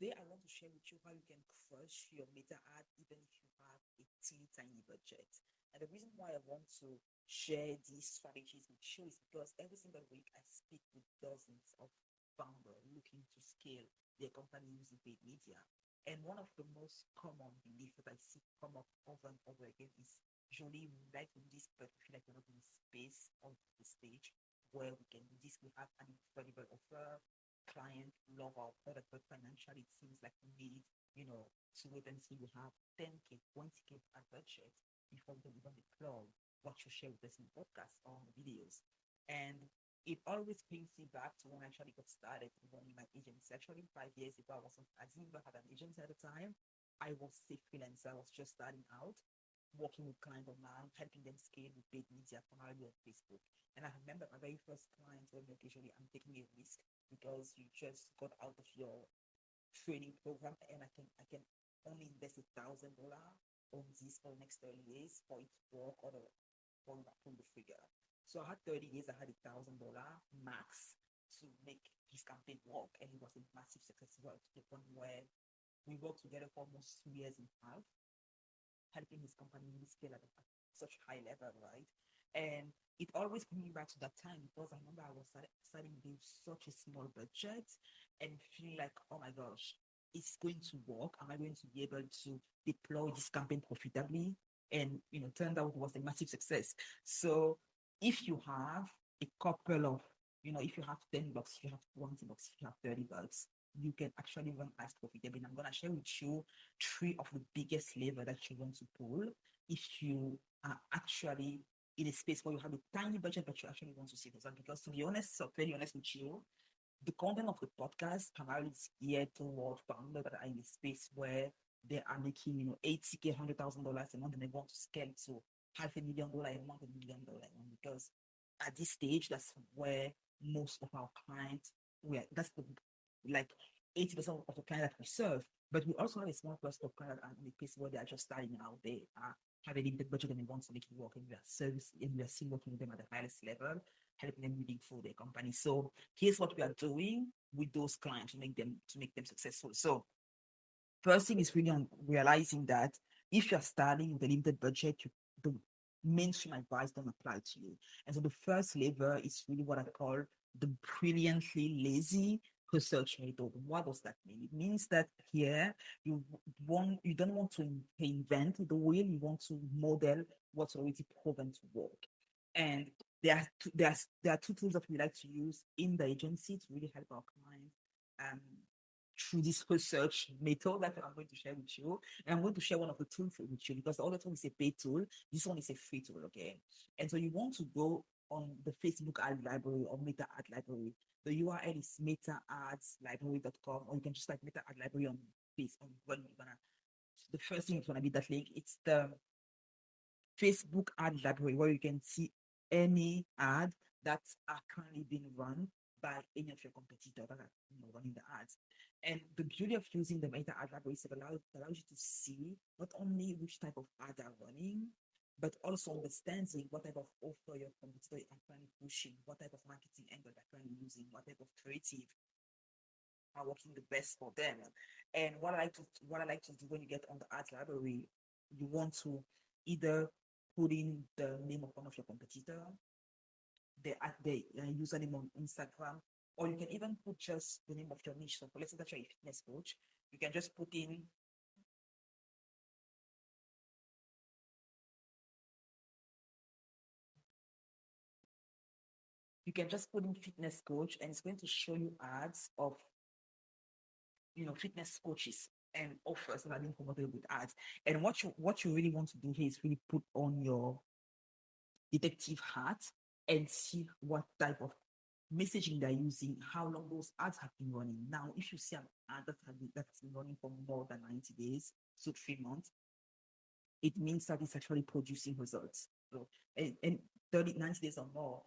Today, I want to share with you how you can crush your meta ad even if you have a teeny tiny budget. And the reason why I want to share these strategies with you is because every single week I speak with dozens of founders looking to scale their company using paid media. And one of the most common beliefs that I see come up over and over again is Joly, we like to do this, but we feel like we're not in the space on the stage where we can do this. We have an incredible offer, client love our product, but financially it seems like we need, to wait and see we have 10K, 20K at budget before we can even deploy what you share with us in the podcast or on the videos. And it always brings me back to when I actually got started running my agency. Actually, 5 years ago, I didn't even have an agency at the time. I was a freelancer. I was just starting out, working with clients online, helping them scale with paid media, primarily on Facebook. And I remember my very first client told me occasionally, I'm taking a risk because you just got out of your training program and I can only invest $1,000 on this for the next 30 days for it to work or for you to pull the figure. So I had 30 days, I had $1,000 max to make this campaign work, and it was a massive success to the point where we worked together for almost 2 years and a half, helping his company really scale at such high level, right? And it always brings me back to that time because I remember I was starting with such a small budget and feeling like, oh my gosh, it's going to work. Am I going to be able to deploy this campaign profitably? And turned out it was a massive success. So if you have a couple of, if you have $10, if you have $20, if you have $30, you can actually run as profitably. And I'm gonna share with you three of the biggest lever that you want to pull if you are actually in a space where you have a tiny budget but you actually want to see results. Because to be honest, so very honest with you, the content of the podcast primarily is geared toward founders that are in a space where they are making, 80K, $100,000 a month, and they want to scale to $500,000 a month, $1 million a month. Because at this stage, that's where most of our clients, that's the like 80% of the clients that we serve. But we also have a small cluster of clients that are in a place where they are just starting out. They have a limited budget and they want to make it work, and we are still working with them at the highest level, helping them really grow their company. So here's what we are doing with those clients to make them successful. So first thing is really on realizing that if you're starting with a limited budget, the mainstream advice don't apply to you. And so the first lever is really what I call the brilliantly lazy research method. What does that mean? It means that here you don't want to invent the wheel, you want to model what's already proven to work. And there are two tools that we like to use in the agency to really help our clients um, through this research method that I'm going to share with you. And I'm going to share one of the tools with you because the other tool is a paid tool. This one is a free tool, okay? And so you want to go on the Facebook ad library or meta ad library. The URL is metaadslibrary.com, or you can just like meta ad library on Facebook. The first thing is gonna be that link. It's the Facebook ad library where you can see any ad that are currently being run by any of your competitors that are running the ads. And the beauty of using the meta ad library is it allows you to see not only which type of ad are running, but also understanding what type of offer your competitor are currently pushing, what type of marketing angle they're currently using, what type of creative are working the best for them. And what I like to do when you get on the ads library, you want to either put in the name of one of your competitor, the username on Instagram, or you can even put just the name of your niche. So let's say that you're a fitness coach, you can just put in fitness coach, and it's going to show you ads of fitness coaches and offers that are being promoted with ads. And what you really want to do here is really put on your detective hat and see what type of messaging they're using, how long those ads have been running. Now, if you see an ad that's been running for more than 90 days, so 3 months, it means that it's actually producing results. So, and 30, 90 days or more.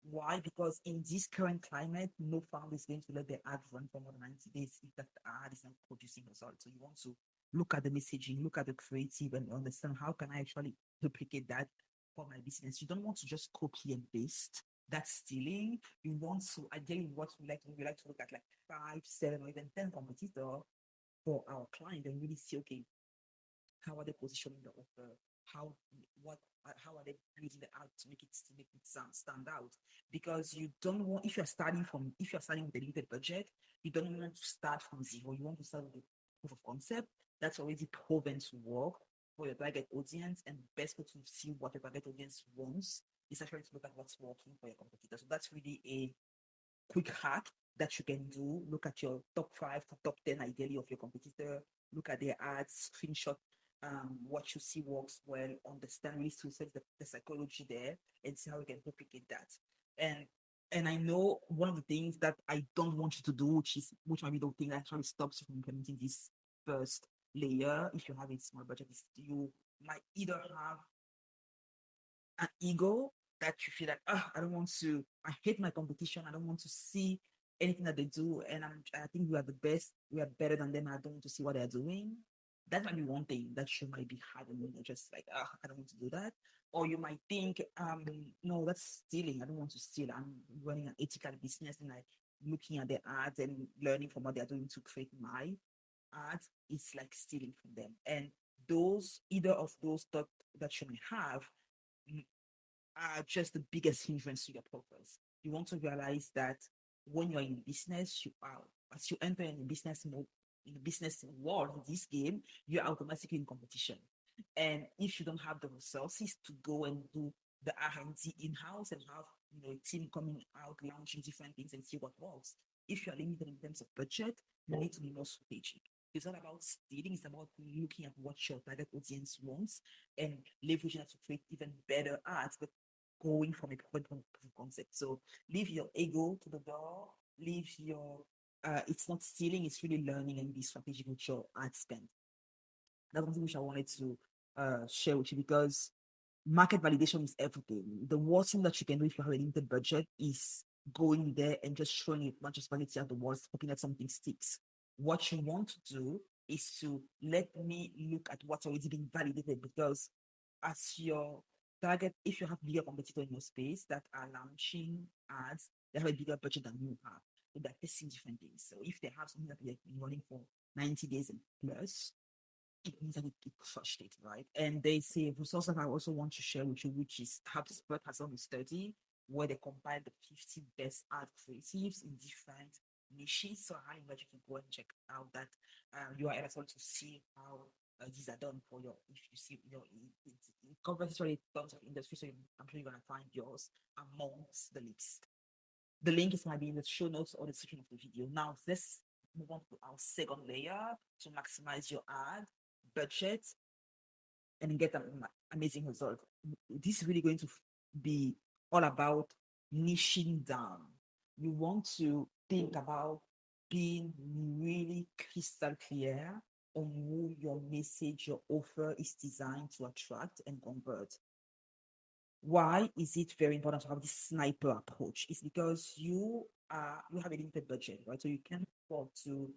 Why? Because in this current climate, no founder is going to let their ad run for more than 90 days if that ad is not producing results. So you want to look at the messaging, look at the creative, and understand how can I actually duplicate that for my business. You don't want to just copy and paste. That's stealing. You want to, ideally, what we like to look at like 5, 7, or even 10 competitors for our client and really see, okay, how are they positioning the offer? How what how are they building the ad to make it stand out? Because you don't want if you're starting with a limited budget, you don't want to start from zero. You want to start with a proof of concept that's already proven to work for your target audience, and the best way to see what your target audience wants is actually to look at what's working for your competitors. So that's really a quick hack that you can do. Look at your top 5 to top 10 ideally of your competitor, look at their ads, screenshot what you see works well, understand really to set the psychology there and see how you can replicate that. And and I know one of the things that I don't want you to do, which might be the thing that actually stops you from implementing this first layer if you have a small budget, is you might either have an ego that you feel like, I don't want to, I hate my competition. I don't want to see anything that they do. And I think we are the best. We are better than them. I don't want to see what they're doing. That might be one thing that you might be having, just like, I don't want to do that. Or you might think, no, that's stealing. I don't want to steal. I'm running an ethical business and I looking at their ads and learning from what they're doing to create my ads. It's like stealing from them. And either of those thoughts that you may have are just the biggest hindrance to your progress. You want to realize that when you're in business, as you enter in the business mode, in the business world, in this game, you're automatically in competition. And if you don't have the resources to go and do the R&D in-house and have a team coming out, launching different things and see what works, if you're limited in terms of budget, you need to be more strategic. It's not about stealing, it's about looking at what your target audience wants and leveraging that to create even better ads, but going from a proof of concept. So leave your ego to the door, leave your it's not stealing, it's really learning and be strategic with your ad spend. That's something which I wanted to share with you because market validation is everything. The worst thing that you can do if you have a limited budget is going there and just showing a bunch of spaghetti at the walls, hoping that something sticks. What you want to do is to let me look at what's already been validated, because as your target, if you have bigger competitors in your space that are launching ads, they have a bigger budget than you have. So they're testing different things. So if they have something that they've been running for 90 days and plus, it means that it crushed it, right? And they say resource that I also want to share with you, which is HubSpot has done a study where they compiled the 50 best ad creatives in different niches. So I invite you to go and check out that URL as well to see how these are done for your. If you see it covers actually tons of industry, so I'm sure you're gonna find yours amongst the list. The link is going to be in the show notes or the description of the video. Now, let's move on to our second layer to maximize your ad budget and get an amazing result. This is really going to be all about niching down. You want to think about being really crystal clear on who your message, your offer is designed to attract and convert. Why is it very important to have this sniper approach? It's because you have a limited budget, right? So you can't afford to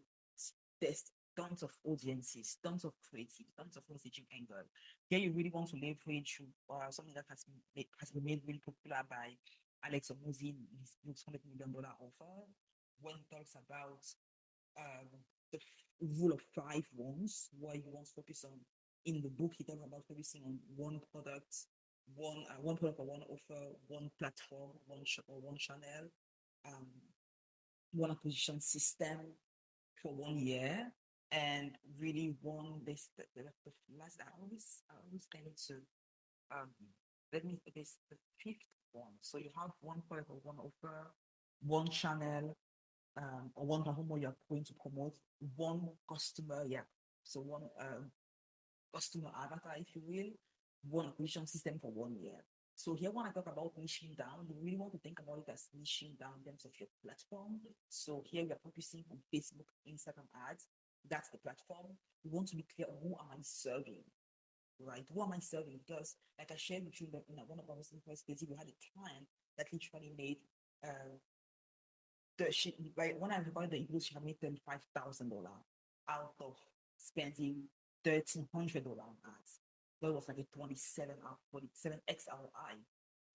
test tons of audiences, tons of creative, tons of messaging angle. Here you really want to leverage something that has been made really popular by Hormozi in his $600 million offer, when he talks about um, the rule of 5 ones, where you want to focus on. In the book, he talks about focusing on one product or one offer, one platform, one channel, um, one acquisition system for 1 year, and really the last. I always tend to um let me this the fifth one. So you have one product or one offer, one channel, or one platform where you're going to promote, one customer, yeah. So one customer avatar, if you will, one acquisition system for 1 year. So here, when I talk about niching down, you really want to think about it as niching down in terms of your platform. So here we are focusing on Facebook, Instagram ads. That's the platform. We want to be clear on who am I serving, right? Who am I serving? Because like I shared with you in one of our first days, we had a client that literally made when I recorded the English, she had made $35,000 out of spending $1,300 on ads. That was like a 27x ROI.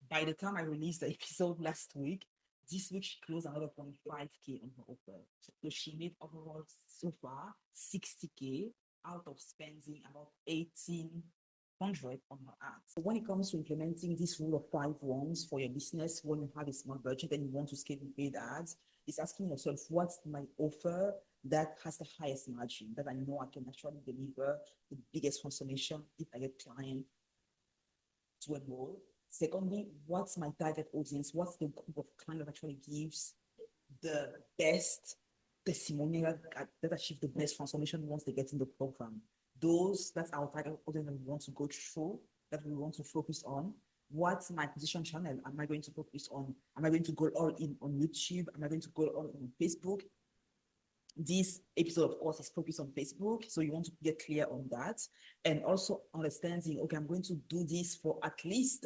By the time I released the episode last week, This week she closed another 25K on her offer. So she made overall so far 60K out of spending about 1,800 on her ads. So when it comes to implementing this rule of 5 ones for your business, when you have a small budget and you want to scale with paid ads, is asking yourself, what's my offer that has the highest margin, that I know I can actually deliver the biggest transformation if I get client to enroll. Secondly, what's my target audience? What's the group of clients that actually gives the best testimonial that achieve the best transformation once they get in the program? That's our target audience that we want to go through, that we want to focus on. What's my acquisition channel? Am I going to focus on? Am I going to go all in on YouTube? Am I going to go all in on Facebook? This episode, of course, is focused on Facebook. So you want to get clear on that. And also understanding, okay, I'm going to do this for at least,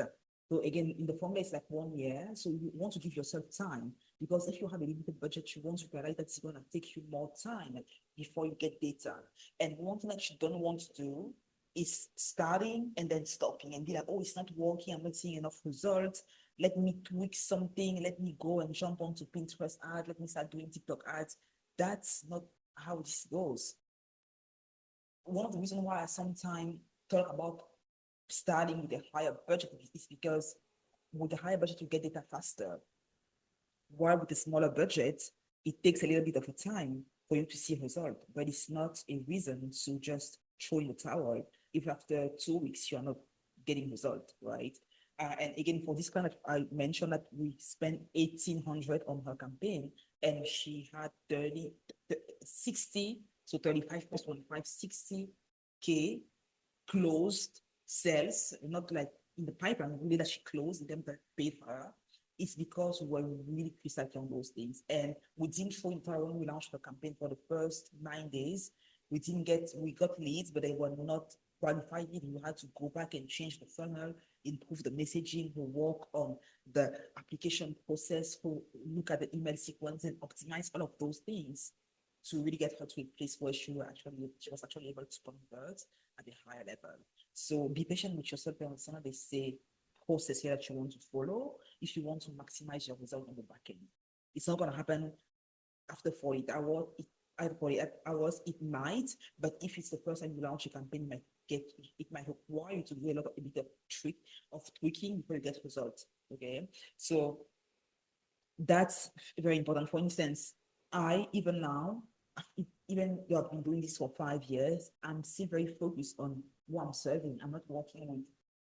so again, in the formula, it's like 1 year. So you want to give yourself time, because if you have a limited budget, you want to realize that it's going to take you more time before you get data. And one thing that you don't want to do is starting and then stopping and be like, oh, it's not working. I'm not seeing enough results. Let me tweak something. Let me go and jump onto Pinterest ad. Let me start doing TikTok ads. That's not how this goes. One of the reasons why I sometimes talk about starting with a higher budget is because with a higher budget, you get data faster. While with a smaller budget, it takes a little bit of a time for you to see a result, but it's not a reason to just throw in the towel if after 2 weeks you're not getting result, right? And again, for this kind of, I mentioned that we spent 1,800 on her campaign, and she had 60, so 35 plus 1.5, 60K closed sales, not like in the pipeline, really that she closed, in them that paid her. It's because we were really crystal clear on those things. And we didn't show in time when we launched the campaign for the first 9 days. We got leads, but they were not qualified. We had to go back and change the funnel, improve the messaging, we work on the application process, who look at the email sequence and optimize all of those things to really get her to a place where she was actually able to convert at a higher level. So be patient with yourself and understand they say process here that you want to follow if you want to maximize your result on the back end. It's not going to happen after 48 hours. After 48 hours, it might, but if it's the first time you launch a campaign, it might require you to do a bit of tweaking before you get results. Okay, so that's very important. For instance, even now, even though I've been doing this for 5 years, I'm still very focused on who I'm serving. I'm not working with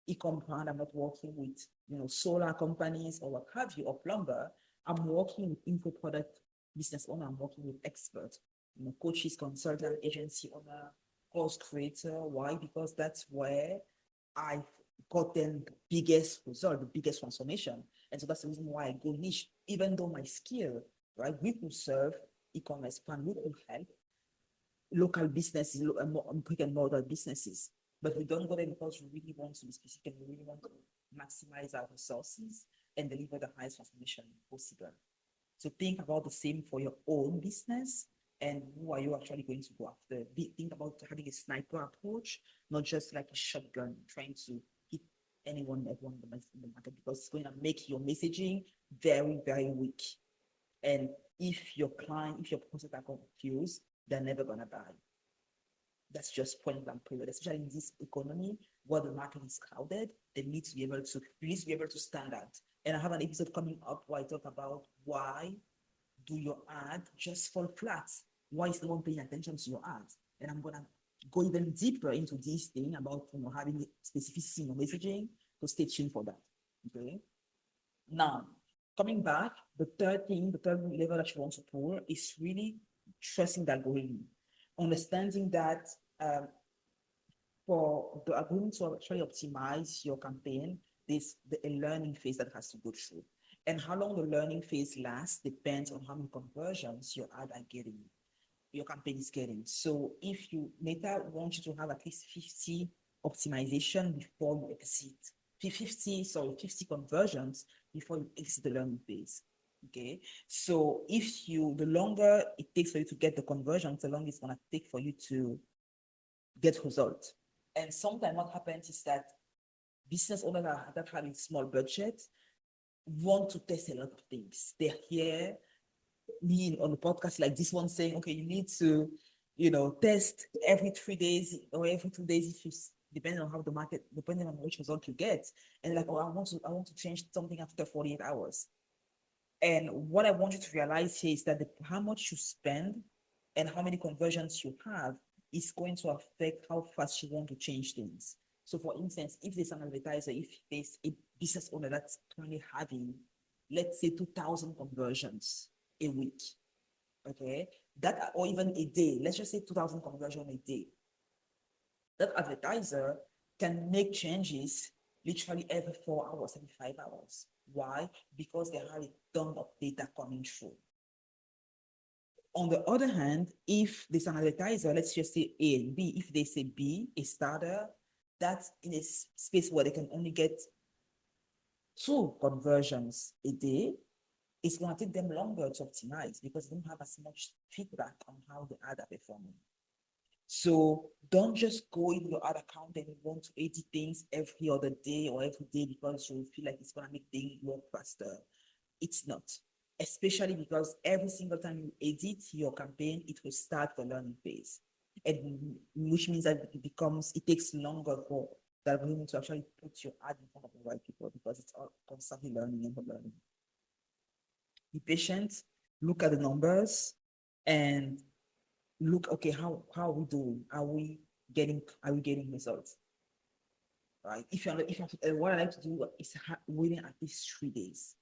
e-com brand. I'm not working with solar companies or what have you, or plumber. I'm working with info product business owner. I'm working with experts, coaches, consultant, agency owner, course creator. Why? Because that's where I've gotten the biggest result, the biggest transformation. And so that's the reason why I go niche, even though my skill, right, we could serve e-commerce brand, we could help local businesses, brick and mortar businesses, but we don't go there because we really want to be specific, and we really want to maximize our resources and deliver the highest transformation possible. So think about the same for your own business, and who are you actually going to go after? Think about having a sniper approach, not just like a shotgun trying to hit everyone in the market, because it's going to make your messaging very, very weak. And if your prospects are confused, they're never going to buy. That's just point blank period, especially in this economy where the market is crowded. They need to be able to stand out. And I have an episode coming up where I talk about why do your ad just fall flat? Why is no one paying attention to your ad? And I'm gonna go even deeper into this thing about having specificity in your messaging. So stay tuned for that. Okay. Now, coming back, the third level that you want to pull is really trusting the algorithm, understanding that for the algorithm to actually optimize your campaign, there's a learning phase that has to go through. And how long the learning phase lasts depends on how many conversions your ad are getting, your campaign is getting. So if Meta wants you to have at least 50 optimization before you exit, 50 conversions before you exit the learning phase. Okay, so the longer it takes for you to get the conversions, the longer it's going to take for you to get results. And sometimes what happens is that business owners that have a small budget, want to test a lot of things. They hear me on the podcast like this one saying, okay, you need to, test every 3 days or every 2 days if you depending on how the market, depending on which result you get. And like, oh, I want to change something after 48 hours. And what I want you to realize here is that how much you spend and how many conversions you have is going to affect how fast you want to change things. So, for instance, if there's an advertiser, if there's a business owner that's currently having, let's say, 2,000 conversions a week, okay, that or even a day, let's just say 2,000 conversions a day, that advertiser can make changes literally every 4 hours, every 5 hours. Why? Because they have a ton of data coming through. On the other hand, if there's an advertiser, let's just say A and B, if they say B, a starter, that's in a space where they can only get 2 conversions a day, it's going to take them longer to optimize because they don't have as much feedback on how the ad are performing. So don't just go in your ad account and want to edit things every other day or every day because you feel like it's going to make things work faster. It's not. Especially because every single time you edit your campaign, it will start the learning phase. And which means that it takes longer for the algorithm to actually put your ad in front of the right people because it's all constantly learning and learning. Be patient, look at the numbers, and look, okay, how are we doing? Are we getting results? Right? What I like to do is waiting at least 3 days.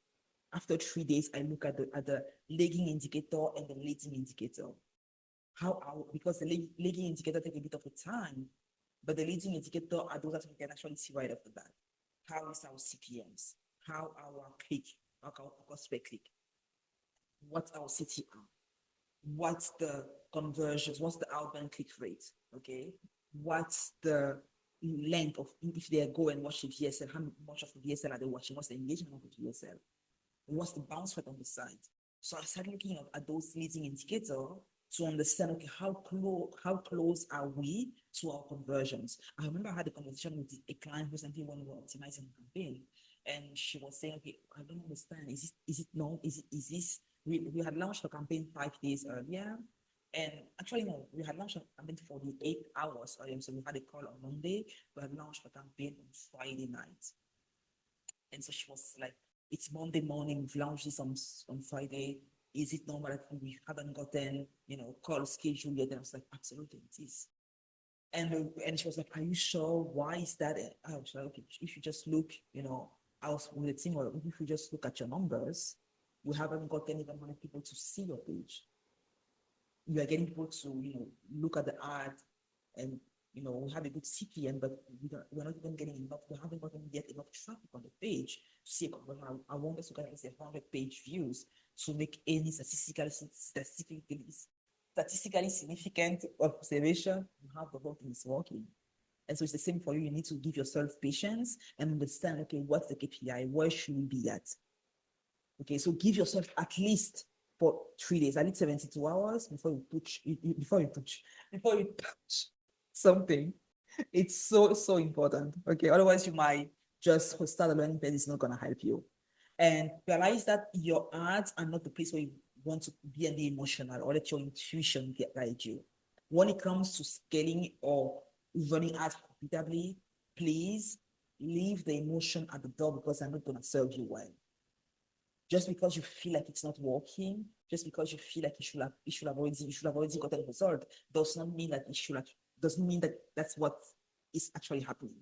After 3 days, I look at the lagging indicator and the leading indicator. Because the lagging indicator takes a bit of a time, but the leading indicator are those that we can actually see right after that. How is our CPMs? How our cost per click? What's our CTR? What's the conversions? What's the outbound click rate? Okay. What's the length of, if they go and watch the VSL, how much of the VSL are they watching? What's the engagement of the VSL? What's the bounce rate on the site? So I started looking at those leading indicators to understand, okay, how close are we to our conversions? I remember I had a conversation with a client recently when we were optimizing a campaign, and she was saying, okay, I don't understand. Is this we had launched a campaign 5 days earlier, and actually no, we had launched a campaign 48 hours earlier. So we had a call on Monday. We had launched a campaign on Friday night, and so she was like, it's Monday morning, we've launched this on Friday. Is it normal that we haven't gotten, call schedule yet? And I was like, absolutely, it is. And she was like, are you sure? Why is that? I was like, okay, if you just look, I was with the team, or if you just look at your numbers, we haven't gotten even many people to see your page. You are getting people to, look at the ad and, we have a good CPM, but we're not even getting enough. We haven't gotten yet enough traffic on the page to see a conversion. I want us to get at least 100 page views to make any statistically significant observation. You have the whole thing is working. And so it's the same for you. You need to give yourself patience and understand, okay, what's the KPI? Where should we be at? Okay, so give yourself at least for 3 days, at least 72 hours before you push something. It's so important. Okay, otherwise you might just start a learning phase. It's not gonna help you. And realize that your ads are not the place where you want to be any emotional, or let your intuition guide you. When it comes to scaling or running ads profitably, please leave the emotion at the door because they're not gonna serve you well. Just because you feel like it's not working, just because you feel like you should have already gotten a result, does not mean that doesn't mean that that's what is actually happening.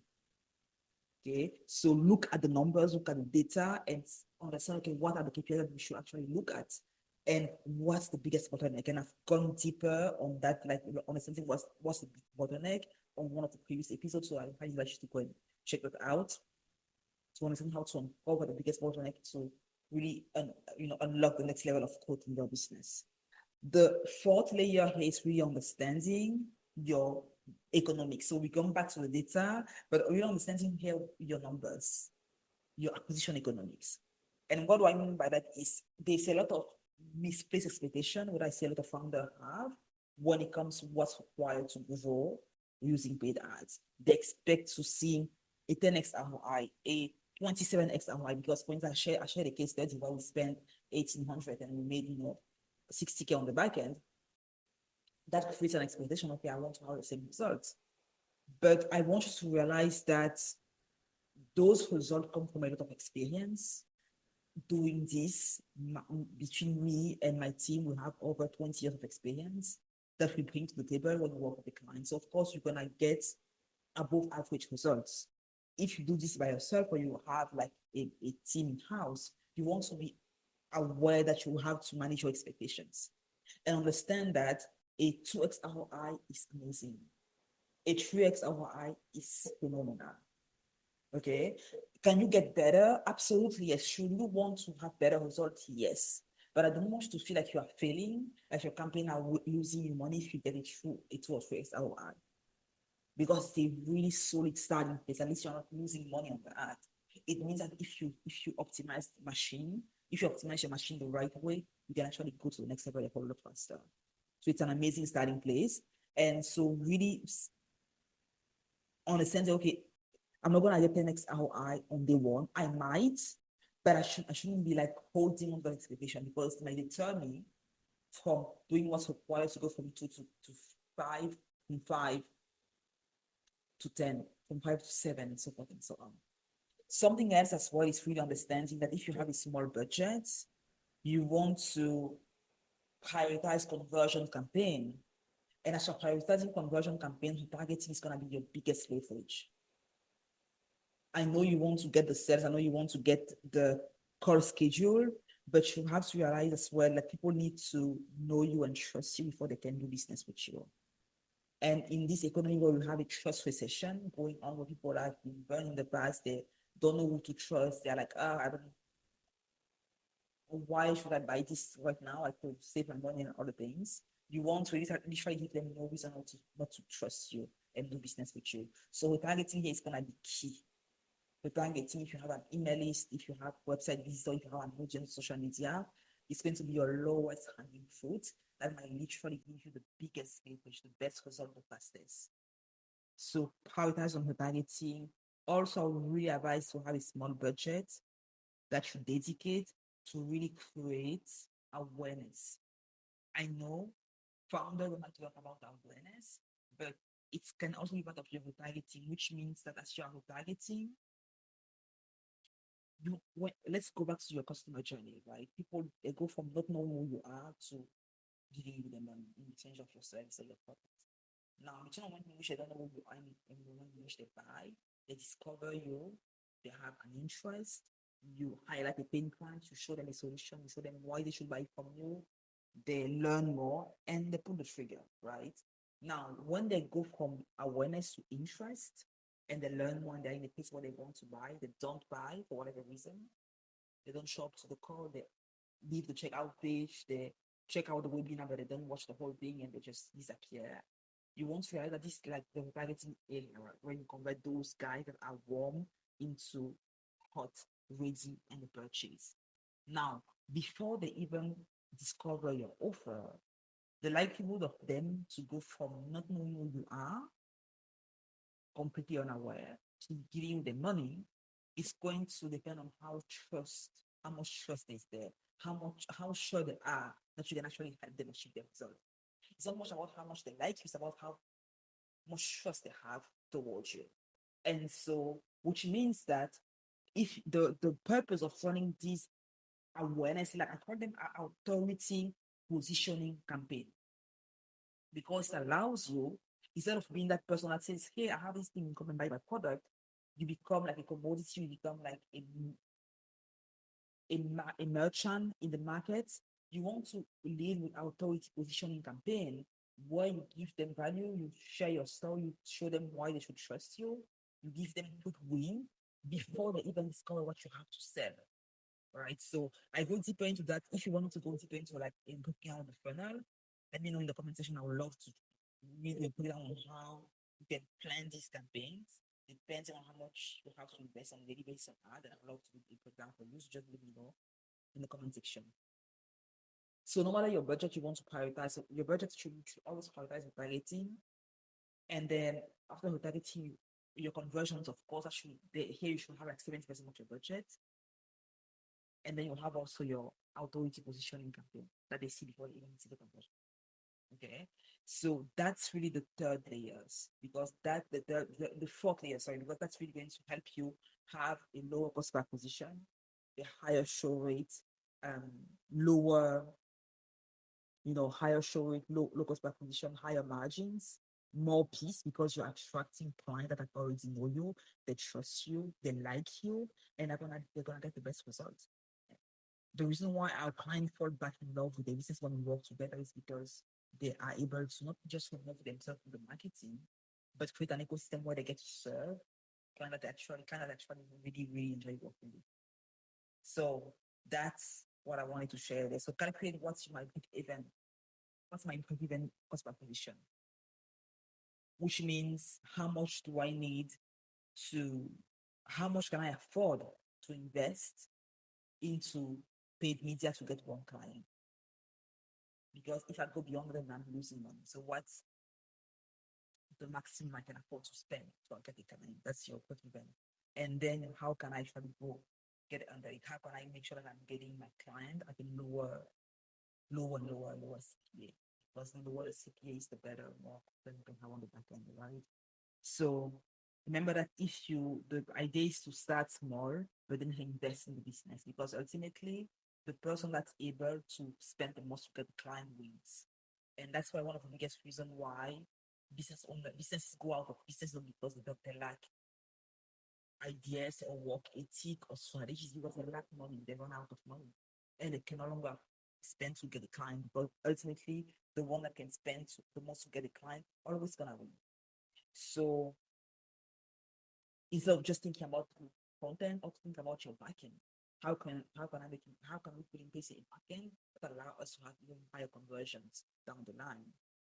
Okay, so look at the numbers, look at the data, and understand, okay, what are the KPIs that we should actually look at, and what's the biggest bottleneck. And I've gone deeper on that, like understanding what's the big bottleneck on one of the previous episodes. So I highly invite you to go and check that out to understand how to uncover the biggest bottleneck to really unlock the next level of growth in your business. The fourth layer here is really understanding your economics. So we come back to the data, but really understanding here your numbers, your acquisition economics. And what do I mean by that is there's a lot of misplaced expectation, what I see a lot of founders have when it comes to what's required to grow using paid ads. They expect to see a 10x ROI, a 27x ROI, because for instance, I share the case study where we spent 1,800 and we made 60K on the back end. That creates an expectation. Okay, I want to have the same results, but I want you to realize that those results come from a lot of experience doing this. Between me and my team, we have over 20 years of experience that we bring to the table when we work with the client. So of course, you're gonna get above average results. If you do this by yourself or you have like a team in-house, you want to be aware that you have to manage your expectations and understand that a 2x ROI is amazing. A 3x ROI is phenomenal. Okay. Can you get better? Absolutely, yes. Should you want to have better results? Yes. But I don't want you to feel like you are failing, like your campaign are losing you money if you get it through a 2 or 3x ROI. Because it's a really solid starting place. At least you're not losing money on the ad. It means that if you optimize the machine, if you optimize your machine the right way, you can actually go to the next level a whole lot faster. So it's an amazing starting place. And so really understand that, okay, I'm not gonna get 10x ROI on day one. I might, but I shouldn't be like holding on the expectation, because it might deter me from doing what's required to go from 2 to 5, from 5 to 10, from 5 to 7, and so forth and so on. Something else as well is really understanding that if you have a small budget, you want to prioritize conversion campaign. And as you're prioritizing conversion campaign, targeting is going to be your biggest leverage. I know you want to get the sales, I know you want to get the call schedule, but you have to realize as well that people need to know you and trust you before they can do business with you. And in this economy where we have a trust recession going on, where people have been burned in the past, they don't know who to trust. They're like, I don't know. Why should I buy this right now? I could save my money and other things. You want to literally give them no reason not to trust you and do business with you. So retargeting here is going to be key. Retargeting, if you have an email list, if you have website visitors, if you have an audience on social media, it's going to be your lowest hanging fruit that might literally give you the biggest leverage, the best result, the fastest. So prioritize on retargeting. Also, I would really advise to have a small budget that you dedicate to really create awareness. I know founders don't like to talk about awareness, but it can also be part of your retargeting, which means that as you are retargeting, let's go back to your customer journey, right? People, they go from not knowing who you are to giving you the money in exchange of your service or your product. Now, between when you wish they don't know who you are and when you wish they buy, they discover you, they have an interest, you highlight a pain point, you show them a solution, you show them why they should buy from you, they learn more, and they pull the trigger, right? Now, when they go from awareness to interest, and they learn more, and they're in a place where they want to buy, they don't buy for whatever reason, they don't show up to the call, they leave the checkout page, they check out the webinar, but they don't watch the whole thing and they just disappear. You want to realize that this is like the targeting area, right? Where you convert those guys that are warm into hot, ready, and purchase. Now, before they even discover your offer, the likelihood of them to go from not knowing who you are, completely unaware, to giving you the money is going to depend on how much trust is there, how sure they are that you can actually help them achieve their result. It's not much about how much they like you, it's about how much trust they have towards you. And so, which means that if the purpose of running these awareness, like I call them authority positioning campaign, because it allows you, instead of being that person that says, hey, I have this thing, come and buy my product, you become like a commodity, you become like a merchant in the market. You want to lead with authority positioning campaign where you give them value, you share your story, you show them why they should trust you, you give them quick win before they even discover what you have to sell. Right. So I go deeper into that. If you want to go deeper into like in breaking out the funnel, let me know in the comment section. I would love to really put down on how you can plan these campaigns. Depends on how much you have to invest on a daily basis on ad, and I'd love to put down for you. So just let me know in the comment section. So no matter your budget, you want to prioritize. So your budget should always prioritize retargeting. And then after retargeting, your conversions, of course, actually, here you should have like 70% of your budget. And then you have also your authority positioning campaign that they see before they even see the conversion. Okay, so that's really the third layers, because that the fourth layer, sorry, because that's really going to help you have a lower cost per acquisition, a higher show rate, um, lower, higher show rate, low cost per acquisition, higher margins, more peace, because you're attracting clients that already know you, they trust you, they like you, and they're gonna get the best results. The reason why our clients fall back in love with the business when we work together is because they are able to not just remove themselves from the marketing, but create an ecosystem where they get to serve kind of actually really, really enjoy working with. So that's what I wanted to share there. So calculate what's my break-even cost per acquisition, which means to, how much can I afford to invest into paid media to get one client? Because if I go beyond them, I'm losing money. So what's the maximum I can afford to spend to get a client? That's your break even. And then how can I actually go get under it? How can I make sure that I'm getting my client at a lower CPA? Because the lower the CPA is, the better, more than you can have on the back end, right? So remember that the idea is to start small, but then invest in the business, because ultimately the person that's able to spend the most to get the client wins. And that's why one of the biggest reasons why businesses go out of business, not because they lack ideas or work ethic or strategies, because they lack money, they run out of money, and they can no longer spend to get a client. But ultimately, the one that can spend the most to get a client always gonna win. So instead of just thinking about content, or think about your backend. How can we put in place a backend that allow us to have even higher conversions down the line?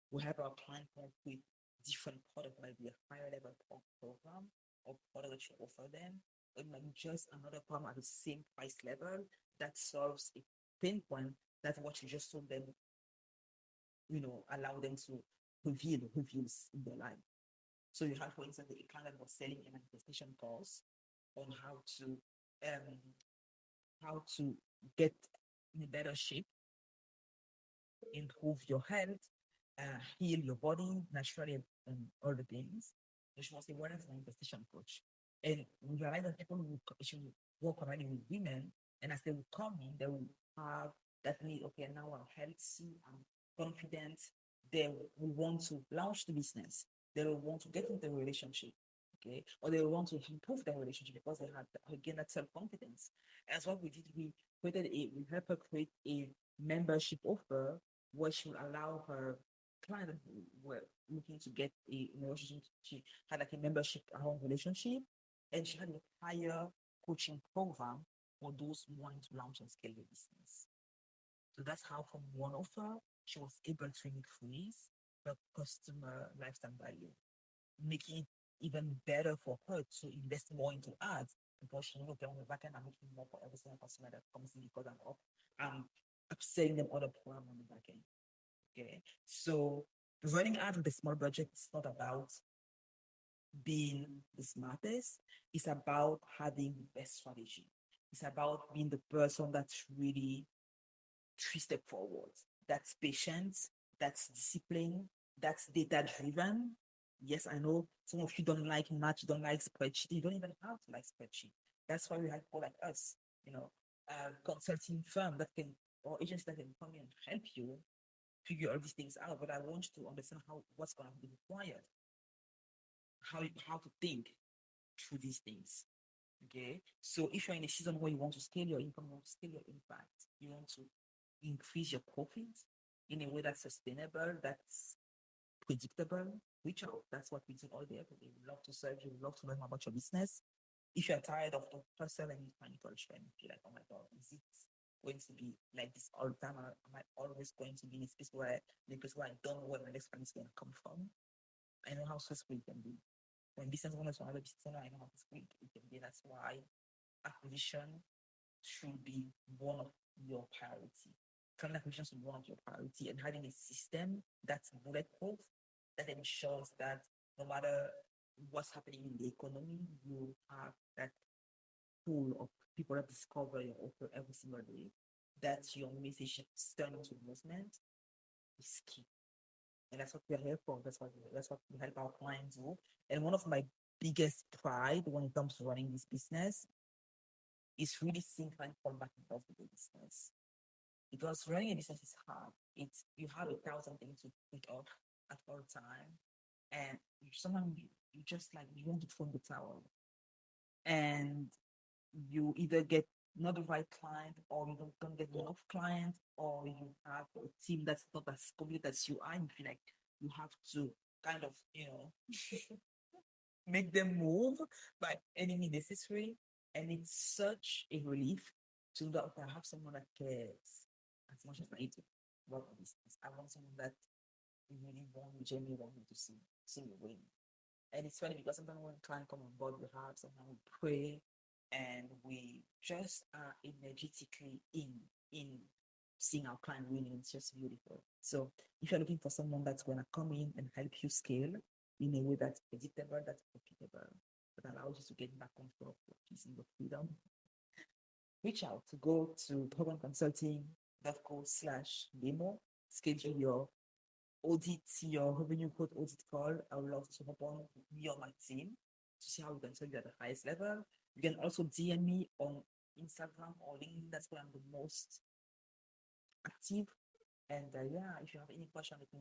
We have our client come with different product, might be a higher level program or product that you offer them, or it might be just another program at the same price level that solves a pain point that what you just told them, allow them to reveals in their life. So you have, for instance, a client that was selling a manifestation course on um, how to get in a better shape, improve your health, heal your body naturally, and all the things. So she was a wellness and manifestation coach. And we realized that she will work already with women, and as they will come in, they will have that need, okay, now I'm healthy, I'm confident, they will want to launch the business, they will want to get into a relationship, okay, or they will want to improve their relationship because they had, again, that self-confidence. As what we did, we helped her create a membership offer where she would allow her client who were looking to get a relationship. She had like a membership around relationship, and she had a higher coaching program for those who wanted to launch and scale their business. So that's how, from one offer, she was able to increase the customer lifetime value, making it even better for her to invest more into ads, because she knew, okay, on the back end, I'm making more for every single customer that comes in, because I'm upselling them other program on the back end. Okay. So running ads with a small budget is not about being the smartest. It's about having the best strategy. It's about being the person that's really 3 step forward. That's patience, that's discipline, that's data driven. Yes, I know some of you don't like math, you don't like spreadsheet, you don't even have to like spreadsheet. That's why we have people like us, consulting firm that can, or agents that can come in and help you figure all these things out. But I want you to understand what's going to be required, how to think through these things. Okay. So if you're in a season where you want to scale your income, you want to scale your impact, you want to increase your profits in a way that's sustainable, that's predictable, reach out. That's what we do all day, every day. We love to serve you, we love to learn about your business. If you're tired of the hustle and you find encouragement, feel like, oh my God, is it going to be like this all the time? Am I always going to be in a space where I don't know where my next one is going to come from? I know how stressful it can be. When business owners or other business owners, I know how stressful it can be. That's why acquisition should be one of your priority. Client acquisition should be one of your priority, and having a system that's bulletproof, that ensures that no matter what's happening in the economy, you have that pool of people that discover your offer every single day. That your message turn into movement is key. And that's what we're here for. That's what we help our clients do. And one of my biggest pride when it comes to running this business is really seeing clients come back and love with the business. Because running a business is hard. It's you have 1,000 things to think of at all time, and sometimes you just like you want to throw in the towel, and you either get not the right client, or you don't get enough clients, or you have a team that's not as complete as you are, and you feel like you have to kind of make them move by any means necessary. And it's such a relief to know that I have someone that cares as much as I do about the business. I want someone that really genuinely want me to see me win. And it's funny because sometimes when clients come on board, we have sometimes we pray and we just are energetically in seeing our client winning. It's just beautiful. So if you're looking for someone that's gonna come in and help you scale in a way that's predictable, that's repeatable, that allows you to get back on top of peace and your freedom, reach out to go to programconsulting.co/demo, schedule your audit, your revenue code audit call. I would love to hop on me or my team to see how we can serve you at the highest level. You can also DM me on Instagram or LinkedIn. That's where I'm the most active. And yeah, if you have any question, let me